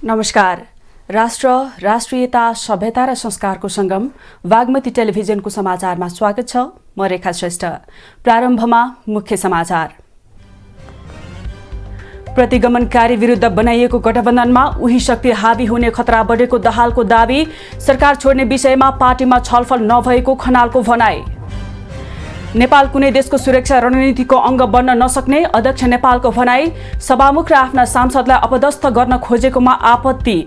नमस्कार। राष्ट्र, राष्ट्रियता, सभ्यता र संस्कारको संगम बागमती टेलिभिजनको समाचारमा स्वागत छ। म रेखा श्रेष्ठ। प्रारम्भमा मुख्य समाचार। प्रतिगमनकारी विरुद्ध बनाइएको गठबन्धनमा उही शक्ति हावी हुने खतरा बढेको दाहालको दावी। सरकार छोड्ने विषयमा पार्टीमा छलफल नभएको खनालको भनाई। नेपाल कुनै देशको सुरक्षा रणनीतिको अङ्ग बन्न नसक्ने अध्यक्ष नेपालको भनाई। सभामुख र आफ्ना सांसदलाई अपदस्थ गर्न खोजेकोमा आपत्ति।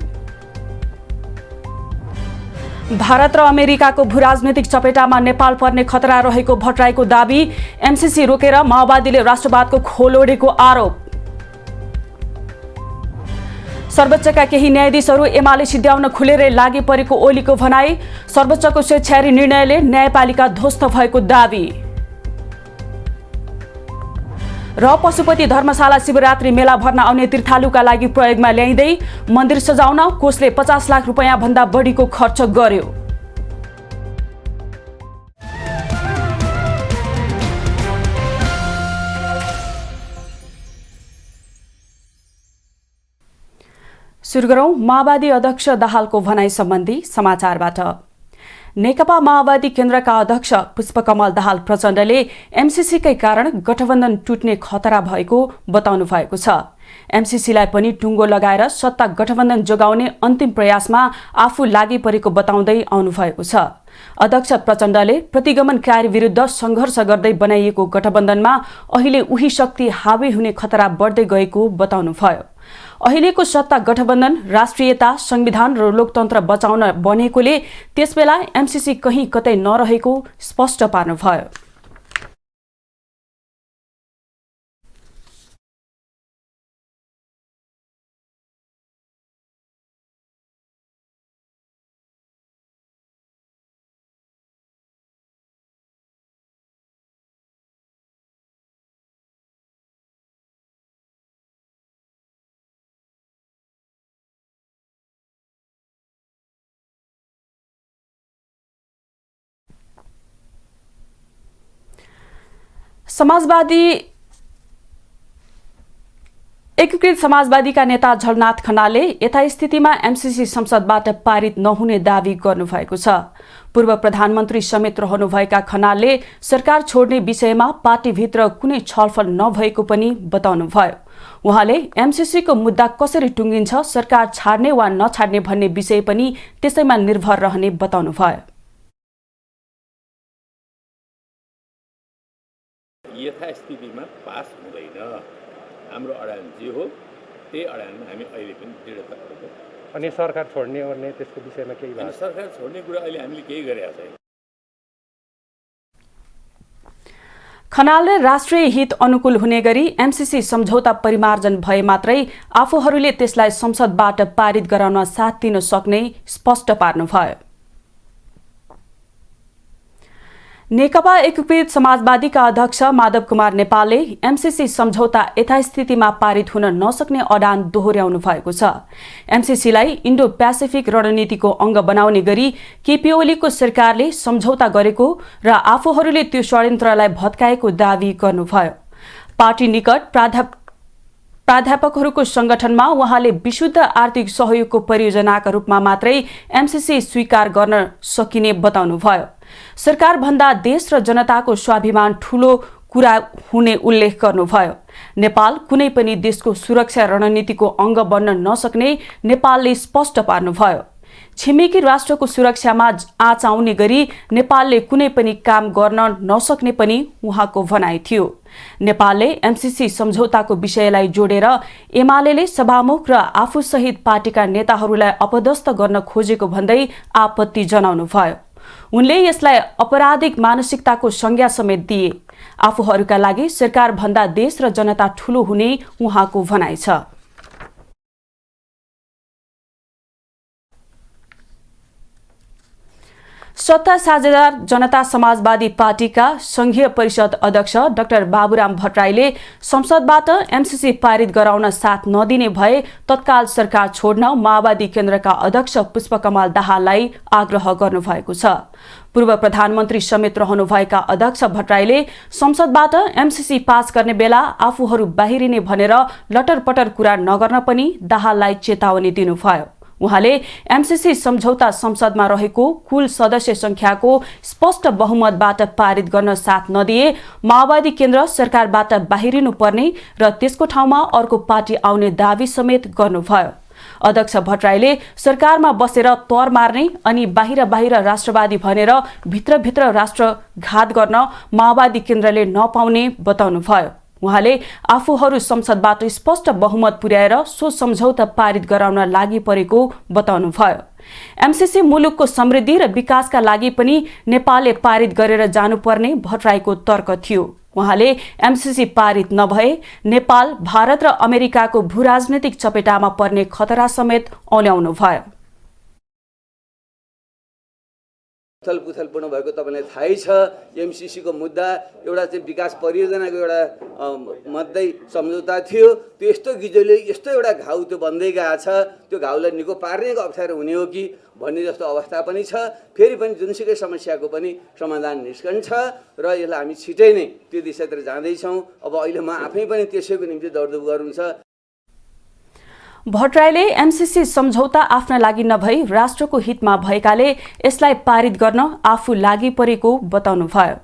भारत र अमेरिकाको भूराजनीतिक चपेटामा नेपाल पर्ने खतरा रहेको भट्टराईको दावी। एमसीसी रोकेर माओवादीले राष्ट्रवादको खोल ओढेको आरोप। सर्वोच्चका केही न्यायाधीशहरू एमाले सिद्ध्याउन खुलेरै लागि परेको ओलीको भनाई। सर्वोच्चको स्वेच्छारी निर्णयले न्यायपालिका ध्वस्त भएको दावी। र पशुपति धर्मशाला शिवरात्रि मेला भर्न आउने तीर्थालुका लागि प्रयोगमा ल्याइँदै मन्दिर सजाउन कोषले 50 लाख रुपैयाँ भन्दा बढीको खर्च गर्यो। सुरु गरौं माओवादी अध्यक्ष दाहालको भनाई सम्बन्धी समाचारबाट। नेकपा माओवादी केन्द्रका अध्यक्ष पुष्पकमल दाहाल प्रचण्डले एमसीसीकै कारण गठबन्धन टुट्ने खतरा भएको बताउनु भएको छ। एमसीसीलाई पनि टुङ्गो लगाएर सत्ता गठबन्धन जोगाउने अन्तिम प्रयासमा आफू लागि परेको बताउँदै आउनु भएको छ। अध्यक्ष प्रचण्डले प्रतिगमनकारी विरुद्ध संघर्ष गर्दै बनाइएको गठबन्धनमा अहिले उही शक्ति हावी हुने खतरा बढ्दै गएको बताउनुभयो। अहिलेको सत्ता गठबन्धन राष्ट्रियता, संविधान र लोकतन्त्र बचाउन बनेकोले त्यसबेला एमसीसी कहीँ कतै नरहेको स्पष्ट पार्नुभयो। एकीकृत समाजवादीका नेता झलनाथ खनालले यथास्थितिमा एमसीसी संसदबाट पारित नहुने दावी गर्नुभएको छ। पूर्व प्रधानमन्त्री समेत रहनुभएका खनालले सरकार छोड्ने विषयमा पार्टीभित्र कुनै छलफल नभएको पनि बताउनुभयो। उहाँले एमसीसीको मुद्दा कसरी टुङ्गिन्छ, सरकार छाड्ने वा नछाड्ने भन्ने विषय पनि त्यसैमा निर्भर रहने बताउनुभयो। यथास्थितिमा पास हुँदैन। हाम्रो अडान जे हो त्यही अडानमा हामी अहिले पनि दृढता गर्छौँ। अनि सरकार छोड्ने ओर्ने त्यसको विषयमा केही भयो? सरकार छोड्ने कुरा अहिले हामीले केही गरेका छैनौँ। खनालले राष्ट्रिय हित अनुकूल हुने गरी एमसीसी सम्झौता परिमार्जन भए मात्रै आफूहरूले त्यसलाई संसदबाट पारित गराउन साथ दिन सक्ने स्पष्ट पार्नुभयो। नेकपा एकीकृत समाजवादीका अध्यक्ष माधव कुमार नेपालले एमसीसी सम्झौता यथास्थितिमा पारित हुन नसक्ने अडान दोहोर्याउनु भएको छ। एमसीसीलाई इन्डो प्यासिफिक रणनीतिको अङ्ग बनाउने गरी केपी ओलीको सरकारले सम्झौता गरेको र आफूहरूले त्यो षड्यन्त्रलाई भत्काएको दावी गर्नुभयो। पार्टी निकट प्राध्यापकहरूको संगठनमा उहाँले विशुद्ध आर्थिक सहयोगको परियोजनाका रूपमा मात्रै एमसीसी स्वीकार गर्न सकिने बताउनुभयो। सरकार भन्दा देश र जनताको स्वाभिमान ठूलो कुरा हुने उल्लेख गर्नुभयो। नेपाल कुनै पनि देशको सुरक्षा रणनीतिको अङ्ग बन्न नसक्ने नेपालले स्पष्ट पार्नुभयो। छिमेकी राष्ट्रको सुरक्षामा आँच आउने गरी नेपालले कुनै पनि काम गर्न नसक्ने पनि उहाँको भनाइ थियो। नेपालले एमसीसी सम्झौताको विषयलाई जोडेर एमाले सभामुख र आफूसहित पार्टीका नेताहरूलाई अपदस्थ गर्न खोजेको भन्दै आपत्ति जनाउनुभयो। उनले यसलाई अपराधिक मानसिकताको संज्ञा समेत दिए। आफूहरूका लागि सरकार भन्दा देश र जनता ठूलो हुने उहाँको भनाइ छ। सत्ता साझेदार जनता समाजवादी पार्टीका संघीय परिषद अध्यक्ष डाक्टर बाबुराम भट्टराईले संसदबाट एमसीसी पारित गराउन साथ नदिने भए तत्काल सरकार छोड्न माओवादी केन्द्रका अध्यक्ष पुष्पकमल दाहाललाई आग्रह गर्नुभएको छ। पूर्व प्रधानमन्त्री समेत रहनुभएका अध्यक्ष भट्टराईले संसदबाट एमसीसी पास गर्ने बेला आफूहरू बाहिरिने भनेर लटरपटर कुरा नगर्न पनि दाहाललाई चेतावनी दिनुभयो। उहाँले एमसीसी सम्झौता संसदमा रहेको कुल सदस्य संख्याको स्पष्ट बहुमतबाट पारित गर्न साथ नदिए माओवादी केन्द्र सरकारबाट बाहिरिनु पर्ने र त्यसको ठाउँमा अर्को पार्टी आउने दावी समेत गर्नुभयो। अध्यक्ष भट्टराईले सरकारमा बसेर तर मार्ने अनि बाहिर राष्ट्रवादी भनेर भित्रभित्र राष्ट्रघात गर्न माओवादी केन्द्रले नपाउने बताउनुभयो। उहाँले आफूहरू संसदबाट स्पष्ट बहुमत पुर्याएर सो सम्झौता पारित गराउन लागि परेको बताउनुभयो। एमसीसी मुलुकको समृद्धि र विकासका लागि पनि नेपालले पारित गरेर जानुपर्ने भट्टराईको तर्क थियो। उहाँले एमसीसी पारित नभए नेपाल भारत र अमेरिकाको भूराजनैतिक चपेटामा पर्ने खतरा समेत औल्याउनुभयो। उथलपुथलपूर्ण भएको तपाईँलाई थाहै छ। एमसीसीको मुद्दा एउटा चाहिँ विकास परियोजनाको एउटा मध्य सम्झौता थियो। त्यो यस्तो गिजोले यस्तो एउटा घाउ त्यो बन्दै गएको छ, त्यो घाउलाई निको पार्नेको अप्ठ्यारो हुने हो कि भन्ने जस्तो अवस्था पनि छ। फेरि पनि जुनसुकै समस्याको पनि समाधान निस्कन्छ र यसलाई हामी छिटै नै त्यो दिशातिर जाँदैछौँ। अब अहिले म आफै पनि त्यसैको निम्ति दौडधुप गर्नुहुन्छ। भट्टराईले एमसीसी सम्झौता आफ्ना लागि नभई राष्ट्रको हितमा भएकाले यसलाई पारित गर्न आफू लागि परेको बताउनुभयो।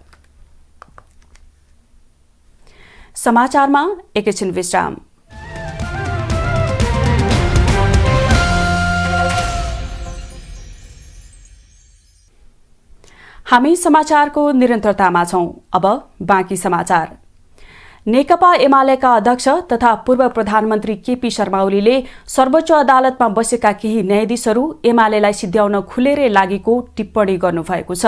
समाचारमा एकैछिन विश्राम। हामी समाचारको निरन्तरतामा छौं। अब बाँकी समाचार। नेकपा एमालेका अध्यक्ष तथा पूर्व प्रधानमन्त्री केपी शर्मा ओलीले सर्वोच्च अदालतमा बसेका केही न्यायाधीशहरू एमालेलाई सिध्याउन खुलेरै लागेको टिप्पणी गर्नुभएको छ।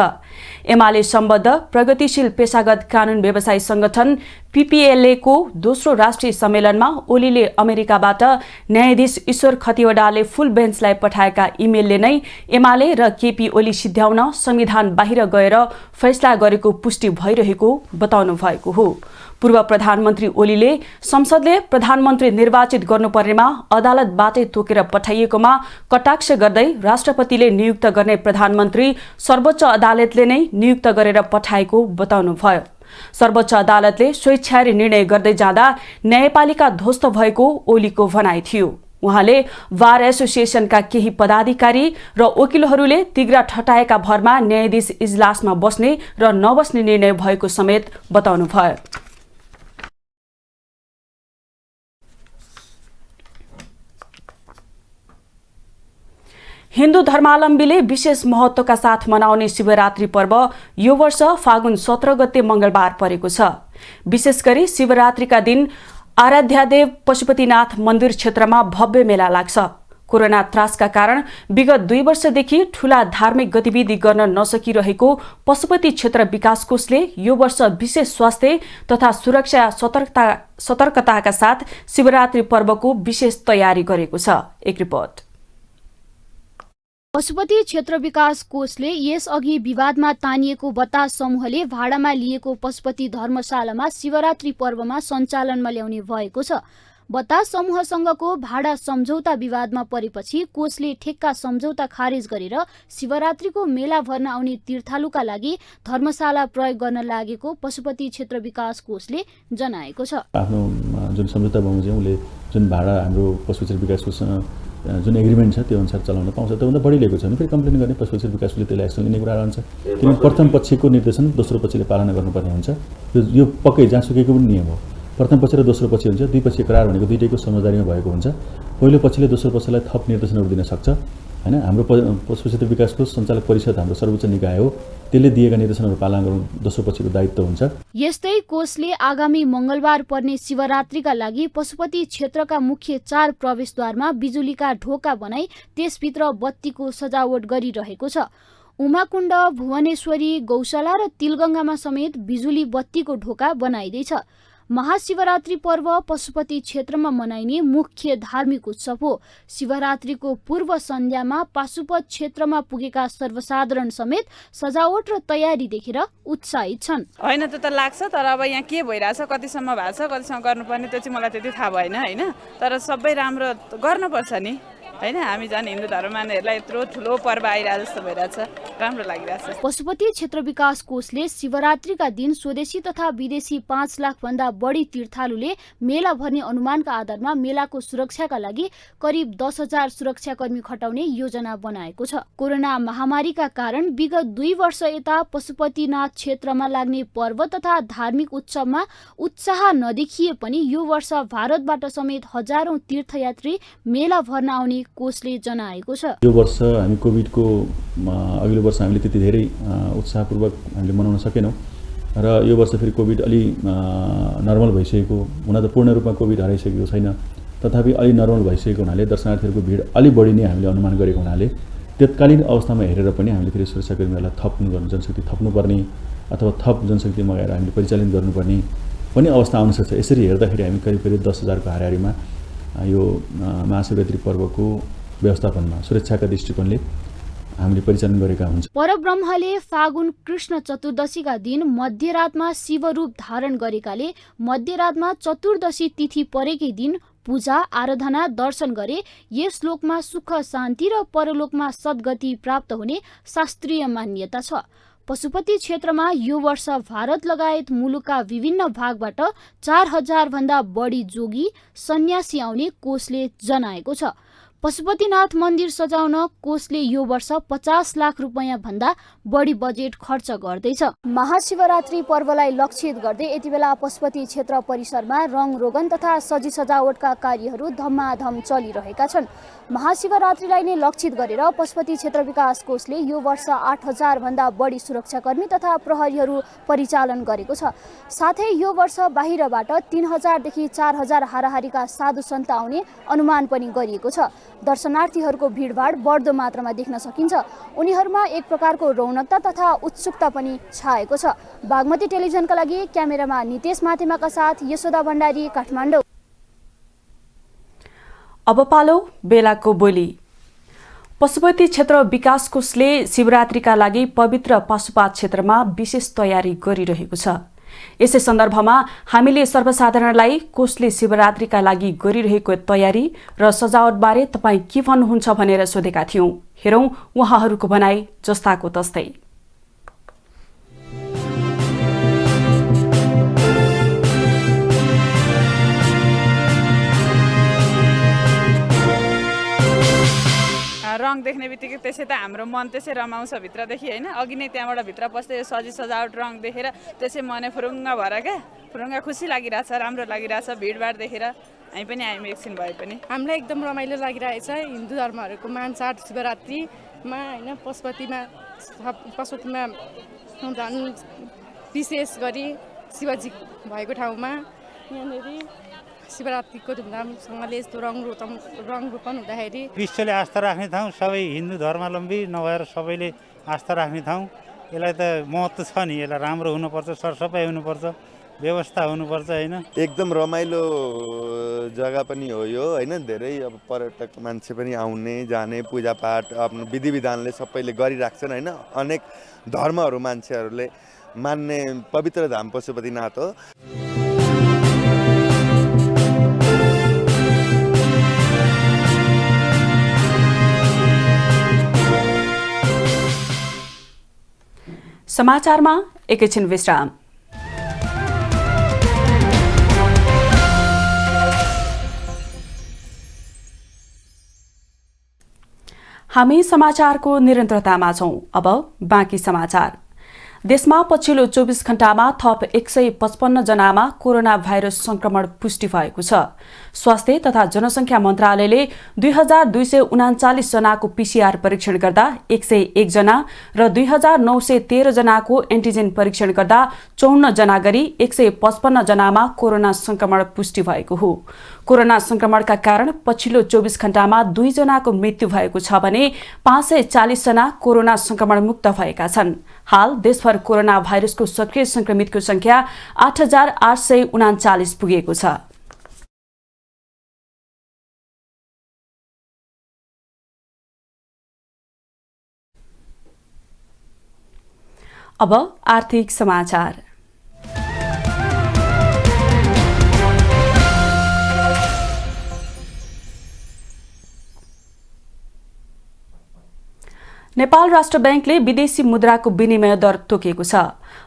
एमाले सम्बद्ध प्रगतिशील पेशागत कानून व्यवसायी संगठन पीपीएलए को दोस्रो राष्ट्रिय सम्मेलनमा ओलीले अमेरिकाबाट न्यायाधीश ईश्वर खतिवड़ाले फुल बेन्चलाई पठाएका इमेलले नै एमाले र केपी ओली सिध्याउन संविधान बाहिर गएर फैसला गरेको पुष्टि भइरहेको बताउनु भएको हो। पूर्व प्रधानमन्त्री ओलीले संसदले प्रधानमन्त्री निर्वाचित गर्नुपर्नेमा अदालतबाटै तोकेर पठाइएकोमा कटाक्ष गर्दै राष्ट्रपतिले नियुक्त गर्ने प्रधानमन्त्री सर्वोच्च अदालतले नै नियुक्त गरेर पठाएको बताउनुभयो। सर्वोच्च अदालतले स्वेच्छारी निर्णय गर्दै जाँदा न्यायपालिका ध्वस्त भएको ओलीको भनाइ थियो। उहाँले बार एसोसिएसनका केही पदाधिकारी र वकिलहरूले तिग्रा ठटाएका भरमा न्यायाधीश इजलासमा बस्ने र नबस्ने निर्णय भएको समेत बताउनुभयो। हिन्दू धर्मावलम्बीले विशेष महत्वका साथ मनाउने शिवरात्रि पर्व यो वर्ष फागुन 17 गते मंगलबार परेको छ। विशेष गरी शिवरात्रिका दिन आराध्यादेव पशुपतिनाथ मन्दिर क्षेत्रमा भव्य मेला लाग्छ। कोरोना त्रासका कारण विगत 2 वर्षदेखि ठूला धार्मिक गतिविधि गर्न नसकिरहेको पशुपति क्षेत्र विकास कोषले यो वर्ष विशेष स्वास्थ्य तथा सुरक्षा सतर्कताका साथ शिवरात्रि पर्वको विशेष तयारी गरेको छ। एक रिपोर्ट। पशुपति क्षेत्र विकास कोषले यसअघि विवादमा तानिएको बतास समूहले भाडामा लिएको पशुपति धर्मशालामा शिवरात्रि पर्वमा सञ्चालनमा ल्याउने भएको छ। बतास समूहसँगको भाडा सम्झौता विवादमा परेपछि कोषले ठेक्का सम्झौता खारेज गरेर शिवरात्रिको मेला भर्न आउने तीर्थालुका लागि धर्मशाला प्रयोग गर्न लागेको पशुपति क्षेत्र विकास कोषले जनाएको छ। आफ्नो जुन सम्झौता बमोजिम उसले जुन भाडा हाम्रो पशुपति विकास कोषसँग जुन एग्रिमेन्ट छ त्यो अनुसार चलाउन पाउँछ। त्योभन्दा बढी लिएको छ भने फेरि कम्प्लेन गर्ने पशुपति विकासले त्यसलाई एक्सन लिने कुरा रहन्छ। किनभने प्रथम पक्षको निर्देशन दोस्रो पक्षले पालना गर्नुपर्ने हुन्छ। यो पक्कै जहाँसुकैको पनि नियम हो। प्रथम पक्ष र दोस्रो पक्ष हुन्छ। दुई पक्षीय करार भनेको दुईटैको समझदारीमा भएको हुन्छ। पहिलो पक्षले दोस्रो पक्षलाई थप निर्देशनहरू दिन सक्छ हैन। हाम्रो पशुपति विकासको सञ्चालक परिषद हाम्रो सर्वोच्च निकाय हो। त्यसले दिएका निर्देशनहरू पालना गर्नु दोस्रो पक्षको दायित्व हुन्छ। यस्तै कोषले आगामी मंगलबार पर्ने शिवरात्रिका लागि पशुपति क्षेत्रका मुख्य 4 प्रवेशद्वारमा बिजुलीका ढोका बनाई त्यसभित्र बत्तीको सजावट गरिरहेको छ। उमाकुण्ड, भुवनेश्वरी, गौशाला र तिलगंगामा समेत बिजुली बत्तीको ढोका बनाइदैछ। महाशिवरात्रि पर्व पशुपति क्षेत्रमा मनाइने मुख्य धार्मिक उत्सव हो। शिवरात्रिको पूर्व सन्ध्यामा पाशुपत क्षेत्रमा पुगेका सर्वसाधारण समेत सजावट र तयारी देखेर उत्साहित छन्। होइन त्यो त लाग्छ, तर अब यहाँ के भइरहेछ, कतिसम्म भएको छ, कतिसम्म गर्नुपर्ने त्यो चाहिँ मलाई त्यति थाहा भएन होइन। तर सबै राम्रो गर्नुपर्छ नि होइन। हामी झन् हिन्दू धर्म मान्नेहरूलाई यत्रो ठुलो पर्व आइरहेको जस्तो भइरहेछ, राम्रो लागिरहेछ। पशुपति क्षेत्र विकास कोषले शिवरात्रिका दिन स्वदेशी तथा विदेशी 5 लाख भन्दा बढी तीर्थालुले मेला भर्ने अनुमानका आधारमा मेलाको सुरक्षाका लागि करिब 10,000 सुरक्षाकर्मी खटाउने योजना बनाएको छ। कोरोना महामारीका कारण विगत 2 वर्ष यता पशुपतिनाथ क्षेत्रमा लाग्ने पर्व तथा धार्मिक उत्सवमा उत्साह नदेखिए पनि यो वर्ष भारतबाट समेत हजारौं तीर्थयात्री मेला भर्न आउने कोषले जनाएको छ। यो वर्ष हामी कोभिडको अघिल्लो वर्ष हामीले त्यति धेरै उत्साहपूर्वक हामीले मनाउन सकेनौँ र यो वर्ष फेरि कोभिड अलि नर्मल भइसकेको, हुन त पूर्ण रूपमा कोभिड हराइसकेको छैन, तथापि अलि नर्मल भइसकेको हुनाले दर्शनार्थीहरूको भिड अलि बढी नै हामीले अनुमान गरेको हुनाले तत्कालीन अवस्थामा हेरेर पनि हामीले फेरि सुरक्षाकर्मीहरूलाई जनशक्ति थप्नुपर्ने अथवा थप जनशक्ति मगाएर हामीले परिचालन गर्नुपर्ने पनि अवस्था आउन सक्छ। यसरी हेर्दाखेरि हामी करिब 10,000 को हाराहारीमा यो महाशिवरात्रि पर्वको व्यवस्थापनमा सुरक्षाका दृष्टिकोणले हामीले परिचालन गरेका हुन्छौँ। परब्रह्मले फागुन कृष्ण चतुर्दशीका दिन मध्यरातमा शिवरूप धारण गरेकाले मध्यरातमा चतुर्दशी तिथि परेकै दिन पूजा आराधना दर्शन गरे यस लोकमा सुख शान्ति र परलोकमा सद्गति प्राप्त हुने शास्त्रीय मान्यता छ। पशुपति क्षेत्रमा यो वर्ष भारत लगायत मुलुकका विभिन्न भागबाट 4,000 भन्दा बढी जोगी सन्यासी आउने कोषले जनाएको छ। पशुपतिनाथ मन्दिर सजाउन कोषले यो वर्ष 50 लाख रुपैयाँ भन्दा बढी बजेट खर्च गर्दैछ। महाशिवरात्रि पर्वलाई लक्षित गर्दै यति बेला पशुपति क्षेत्र परिसरमा रङ रोगन तथा सजी सजावटका कार्यहरू धमाधम चलिरहेका छन्। महाशिवरात्रिलाई नै लक्षित गरेर पशुपति क्षेत्र विकास कोषले यो वर्ष 8,000 भन्दा बढी सुरक्षाकर्मी तथा प्रहरीहरू परिचालन गरेको छ। साथै यो वर्ष बाहिरबाट 3,000 देखि 4,000 हाराहारीका साधु सन्त आउने अनुमान पनि गरिएको छ। दर्शनार्थीहरूको भिडभाड बढ्दो मात्रामा देख्न सकिन्छ। उनीहरूमा एक प्रकारको रौनकता तथा उत्सुकता पनि छाएको छ। बागमती टेलिभिजनका लागि क्यामेरामा नितेश माथेमाका साथ यशोदा भण्डारी, काठमाडौँ। अब पालो बेलाको बोली। पशुपति क्षेत्र विकास कोषले शिवरात्रिका लागि पवित्र पाशुपत क्षेत्रमा विशेष तयारी गरिरहेको छ। यसै सन्दर्भमा हामीले सर्वसाधारणलाई कोषले शिवरात्रिका लागि गरिरहेको तयारी र सजावटबारे तपाईँ के भन्नुहुन्छ भनेर सोधेका थियौं। हेरौं उहाँहरूको भनाई जस्ताको तस्तै। रङ देख्ने बित्तिकै त्यसै त हाम्रो मन त्यसै रमाउँछ भित्रदेखि होइन। अघि नै त्यहाँबाट भित्र पस्दै सजी सजावट रङ देखेर त्यसै मनै फुरुङ्ग भएर फुरुङ्ग खुसी लागिरहेछ, राम्रो लागिरहेछ। भिडभाड देखेर हामी पनि आयौँ एकछिन भए पनि। हामीलाई एकदम रमाइलो लागिरहेछ। हिन्दू धर्महरूको मानचाड शिवरात्रिमा होइन पशुपतिमा झन् विशेष गरी शिवजी भएको ठाउँमा यहाँनिर शिवरात्रिको धुमधामसँगले यस्तो रङ रोपन हुँदाखेरि विश्वले आस्था राख्ने ठाउँ, सबै हिन्दू धर्मावलम्बी नभएर सबैले आस्था राख्ने ठाउँ। यसलाई त महत्त्व छ नि, यसलाई राम्रो हुनुपर्छ, सरसफाइ हुनुपर्छ, व्यवस्था हुनुपर्छ होइन। एकदम रमाइलो जग्गा पनि हो यो होइन। धेरै अब पर्यटक मान्छे पनि आउने जाने, पूजापाठ आफ्नो विधि विधानले सबैले गरिराख्छन् होइन। अनेक धर्महरू मान्छेहरूले मान्ने पवित्र धाम पशुपतिनाथ हो। समाचारमा एकैछिन विश्राम। हामी समाचारको निरन्तरतामा छौं। अब बाँकी समाचार। देशमा पछिल्लो 24 घण्टामा थप 155 जनामा कोरोना भाइरस संक्रमण पुष्टि भएको छ। स्वास्थ्य तथा जनसंख्या मन्त्रालयले 2239 जनाको पीसीआर परीक्षण गर्दा 101 जना र 2913 जनाको एन्टिजेन परीक्षण गर्दा 54 जना गरी 155 जनामा कोरोना संक्रमण पुष्टि भएको हो। कोरोना संक्रमणका कारण पछिल्लो 24 घण्टामा 2 जनाको मृत्यु भएको छ भने 540 जना कोरोना संक्रमण मुक्त भएका छन्। हाल देशभर कोरोना भाइरसको सक्रिय संक्रमितको संख्या 8839 पुगेको छ। अब आर्थिक समाचार। नेपाल राष्ट्र बैंकले विदेशी मुद्राको विनिमय दर तोकेको छ।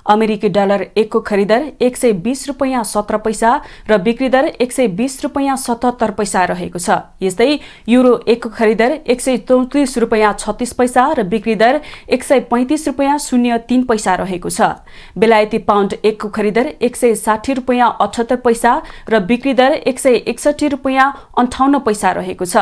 अमेरिकी डलर 1 को खरिदर 120 रुपैयाँ 17 पैसा र बिक्री दर 120 रुपैयाँ 77 पैसा रहेको छ। यस्तै युरो 1 को खरिदर 134 रुपैयाँ 36 पैसा र बिक्री दर 135 रुपैयाँ 03 पैसा रहेको छ। बेलायती पाउन्ड 1 को खरिदर 160 रुपैयाँ 78 पैसा र बिक्री दर 161 रुपैयाँ 58 पैसा रहेको छ।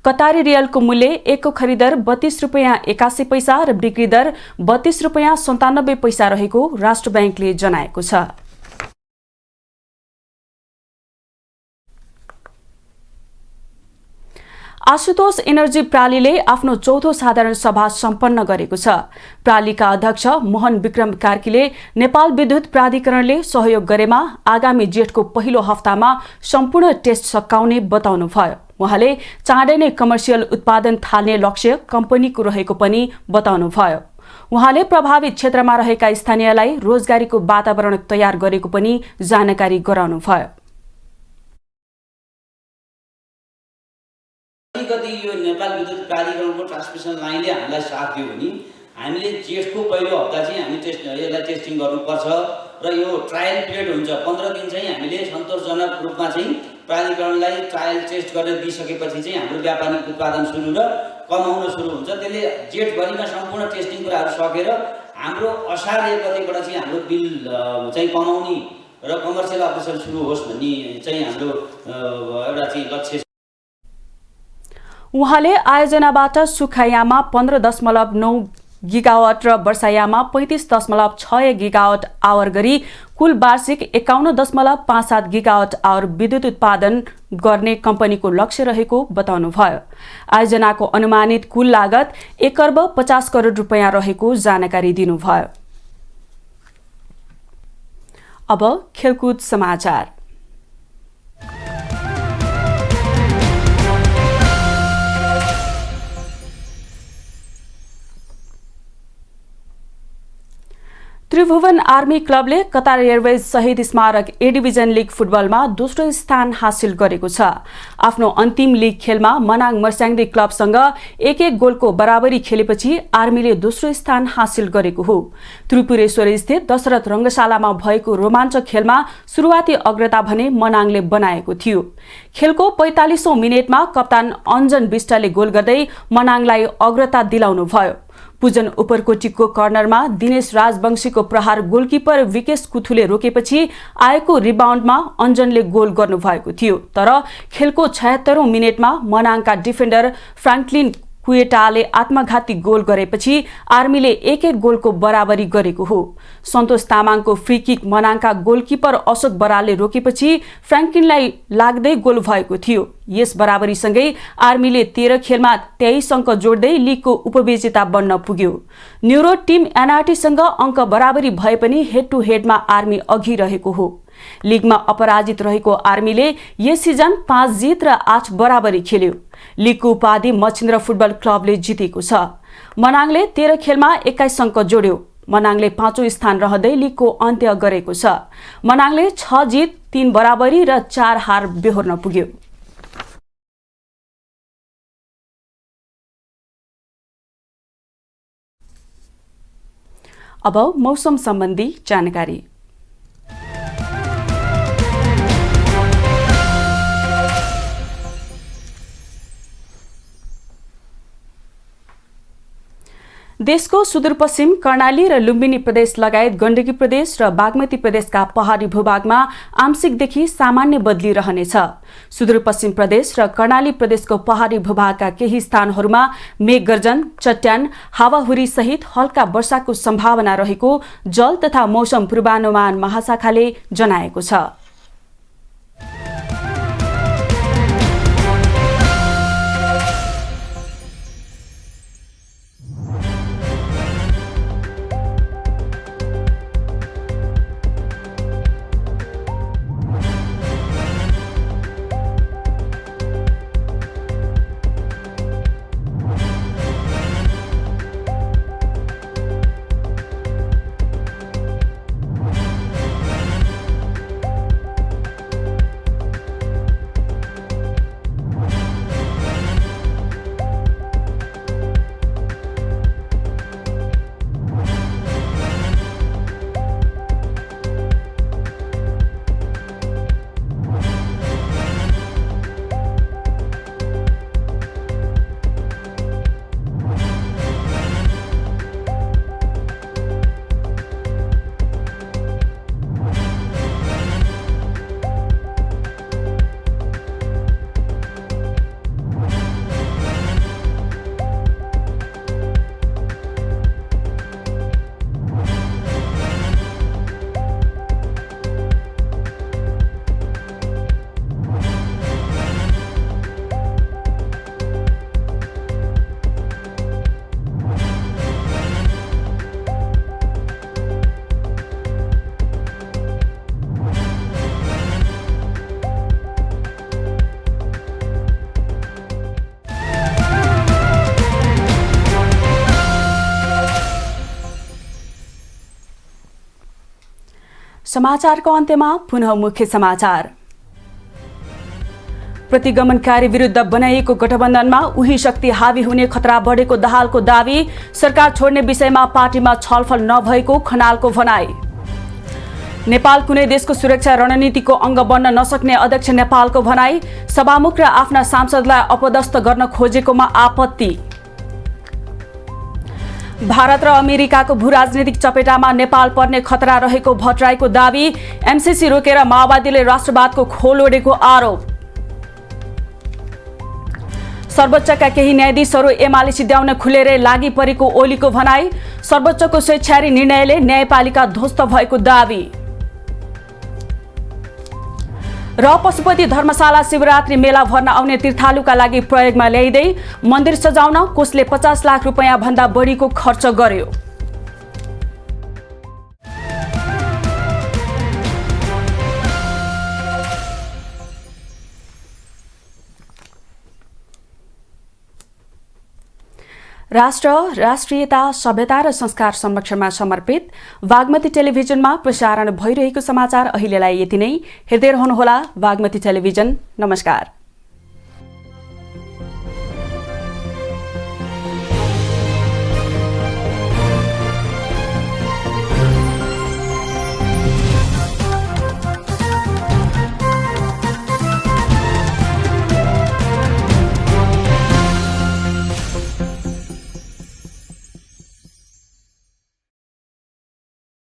कतारी रियलको मूल्य 1 को खरिदर 32 रुपैयाँ 81 पैसा र बिक्री दर 32 रुपैयाँ 97 पैसा रहेको राष्ट्र बैंकले जनाएको छ। आशुतोष एनर्जी प्रालीले आफ्नो चौथो साधारण सभा सम्पन्न गरेको छ। प्रालीका अध्यक्ष मोहन विक्रम कार्कीले नेपाल विद्युत प्राधिकरणले सहयोग गरेमा आगामी जेठको पहिलो हप्तामा सम्पूर्ण टेस्ट सकाउने बताउनुभयो। उहाँले चाँडै नै कमर्सियल उत्पादन थाल्ने लक्ष्य कम्पनीको रहेको पनि बताउनुभयो। उहाँले प्रभावित क्षेत्रमा रहेका स्थानीयलाई रोजगारीको वातावरण तयार गरेको पनि जानकारी गराउनुभयो। अलिकति यो नेपाल विद्युत प्राधिकरणको ट्रान्समिसन लाइनले हामीलाई साथ दियो भने हामीले जेठको पहिलो हप्ता चाहिँ हामी यसलाई टेस्टिङ गर्नुपर्छ र यो ट्रायल पिरियड हुन्छ। 15 दिन चाहिँ हामीले सन्तोषजनक रूपमा चाहिँ प्राधिकरणलाई ट्रायल टेस्ट गरेर दिइसकेपछि चाहिँ हाम्रो व्यापारिक उत्पादन सुरु र कमाउन सुरु हुन्छ। त्यसले जेठभरिमा सम्पूर्ण टेस्टिङ कुराहरू सकेर हाम्रो असार 1 गतेबाट चाहिँ हाम्रो बिल चाहिँ कमाउने र कमर्सियल अफिसर सुरु होस् भन्ने चाहिँ हाम्रो एउटा चाहिँ लक्ष्य छ। उहाँले आयोजनाबाट सुखायामा 15.9 गिगावाट र वर्षायामा 35.6 गिगावाट आवर गरी कुल वार्षिक 51.57 गिगावाट आवर विद्युत उत्पादन गर्ने कम्पनीको लक्ष्य रहेको बताउनुभयो। आयोजनाको अनुमानित कुल लागत 1 अर्ब 50 करोड रुपैयाँ रहेको जानकारी दिनुभयो। अब खेलकुद समाचार। त्रिभुवन आर्मी क्लबले कतार एयरवेज शहीद स्मारक ए डिभिजन लीग फुटबलमा दोस्रो स्थान हासिल गरेको छ। आफ्नो अन्तिम लीग खेलमा मनाङ मर्स्याङ्दी क्लबसँग 1-1 गोलको बराबरी खेलेपछि आर्मीले दोस्रो स्थान हासिल गरेको हो। त्रिपुरेश्वर स्थित दशरथ रङ्गशालामा भएको रोमाञ्चक खेलमा सुरुवाती अग्रता भने मनाङले बनाएको थियो। खेलको 45औं मिनेटमा कप्तान अञ्जन विष्टले गोल गर्दै मनाङलाई अग्रता दिलाउनुभयो। पूजन उपरकोटीको कर्नरमा दिनेश राजवंशीको प्रहार गोलकिपर विकेश कुथुले रोकेपछि आएको रिबाउन्डमा अञ्जनले गोल गर्नुभएको थियो। तर खेलको 76औं मिनेटमा मनाङका डिफेन्डर फ्राङ्कलिन कुएटाले आत्मघाती गोल गरेपछि आर्मीले 1-1 गोलको बराबरी गरेको हो। सन्तोष तामाङको फ्री किक मनाङका गोलकिपर अशोक बरालले रोकेपछि फ्राङ्कलिनलाई लाग्दै गोल भएको थियो। यस बराबरीसँगै आर्मीले 13 खेलमा 23 अङ्क जोड्दै लीगको उपविजेता बन्न पुग्यो। न्युरो टिम एनआरटीसँग अङ्क बराबरी भए पनि हेड टु हेडमा आर्मी अघि रहेको हो। लीगमा अपराजित रहेको आर्मीले यस सिजन 5 जित र 8 बराबरी खेल्यो। लीगको उपाधि मच्छिन्द्र फुटबल क्लबले जितेको छ। मनाङले 13 खेलमा 21 अङ्क जोड्यो। मनाङले 5औं स्थान रहँदै लीगको अन्त्य गरेको छ। मनाङले 6 जित 3 बराबरी र 4 हार बेहोर्न पुग्यो। अब मौसम सम्बन्धी जानकारी। देशको सुदूरपश्चिम कर्णाली र लुम्बिनी प्रदेश लगायत गण्डकी प्रदेश र बागमती प्रदेशका पहाडी भूभागमा आंशिकदेखि सामान्य बदली रहनेछ। सुदूरपश्चिम प्रदेश र कर्णाली प्रदेशको पहाडी भूभागका केही स्थानहरूमा मेघगर्जन, चट्यान, हावाहुरी सहित हल्का वर्षाको सम्भावना रहेको जल तथा मौसम पूर्वानुमान महाशाखाले जनाएको छ। समाचारको अन्त्यमा पुनः मुख्य समाचार। प्रतिगमनकारी विरुद्ध बनाइएको गठबन्धनमा उही शक्ति हावी हुने खतरा बढेको दाहालको दावी। सरकार छोड्ने विषयमा पार्टीमा छलफल नभएको खनालको भनाई। नेपाल कुनै देशको सुरक्षा रणनीतिको अङ्ग बन्न नसक्ने अध्यक्ष नेपालको भनाई। सभामुख र आफ्ना सांसदलाई अपदस्थ गर्न खोजेकोमा आपत्ति। भारत र अमेरिकाको भूराजनीतिक चपेटामा नेपाल पर्ने खतरा रहेको भट्टराईको दावी। एमसीसी रोकेर माओवादीले राष्ट्रवादको खोल ओडेको आरोप। सर्वोच्चका केही न्यायाधीशहरू एमाले सिद्ध्याउन खुलेरै लागि परेको ओलीको भनाई। सर्वोच्चको स्वेच्छारी निर्णयले न्यायपालिका ध्वस्त भएको दावी। र पशुपति धर्मशाला शिवरात्रि मेला भर्न आउने तीर्थालुका लागि प्रयोगमा ल्याइँदै मन्दिर सजाउन कोषले 50 लाख रुपैयाँ भन्दा बढीको खर्च गर्यो। राष्ट्र, राष्ट्रियता, सभ्यता र संस्कार संरक्षणमा समर्पित बागमती टेलिभिजनमा प्रसारण भइरहेको समाचार अहिलेलाई यति नै। हेर्दै रहनुहोला बागमती टेलिभिजन। नमस्कार।